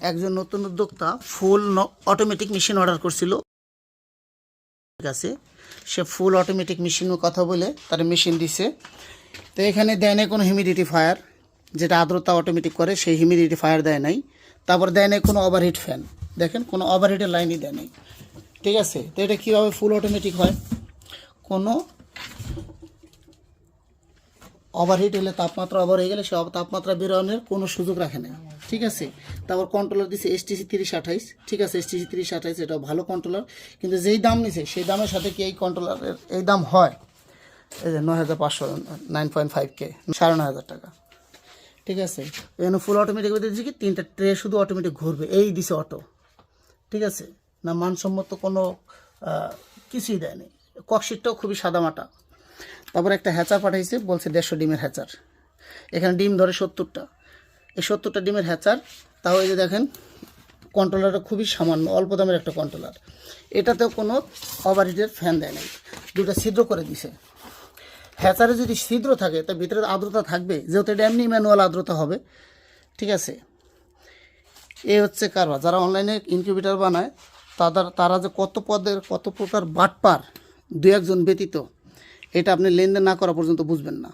একজন নতুন উদ্যোক্তা ফুল অটোমেটিক মেশিন অর্ডার করছিল, ঠিক আছে। সে ফুল অটোমেটিক মেশিনের কথা বলে তার মেশিন দিছে। তো এখানে দেয় নাই কোনো হিউমিডিফায়ার, যেটা আর্দ্রতা অটোমেটিক করে, সেই হিউমিডিফায়ার দেয় নাই। তারপর দেয় নাই কোনো ওভারহিট ফ্যান, দেখেন কোনো ওভারহিটের লাইনই দেয় নাই, ঠিক আছে। তো এটা কীভাবে ফুল অটোমেটিক হয়? কোনো ওভারহিট হলে, তাপমাত্রা ওভার হয়ে গেলে সে তাপমাত্রা বেরোনোর কোনো সুযোগ রাখে না, ঠিক আছে। তারপর কন্ট্রোলার দিচ্ছে STC 3028, ঠিক আছে। STC 3028 এটাও ভালো কন্ট্রোলার, কিন্তু যেই দাম নিছে সেই দামের সাথে কি এই কন্ট্রোলারের এই দাম হয়? এই যে 9500, 9.5K, 9500 টাকা, ঠিক আছে। এখানে ফুল অটোমেটিক দিচ্ছে কি 3টা ট্রে শুধু অটোমেটিক ঘুরবে, এই দিছে অটো, ঠিক আছে। না মানসম্মত কোনো কিছুই দেয়নি। ককশিটটাও খুবই সাদামাটা। তারপর একটা হ্যাচার পাঠাইছে, বলছে 150 ডিমের হ্যাচার। এখানে ডিম ধরে 70টা, এই 70টা ডিমের হ্যাচার। তাও এই যে দেখেন কন্ট্রোলারটা খুবই সামান্য, অল্প দামের একটা কন্ট্রোলার। এটাতেও কোনো ওভারহিটের ফ্যান দেয় নাই, দুটো ছিদ্র করে দিছে। হ্যাচারে যদি ছিদ্র থাকে তার ভিতরে আর্দ্রতা থাকবে, যেহেতু এটা এমনি ম্যানুয়াল আর্দ্রতা হবে, ঠিক আছে। এ হচ্ছে কারবার। যারা অনলাইনে ইনকিউবেটর বানায় তারা যে কত পদের কত প্রকার বাটপার, দু একজন ব্যতীত, এটা আপনি লেনদেন না করা পর্যন্ত বুঝবেন না।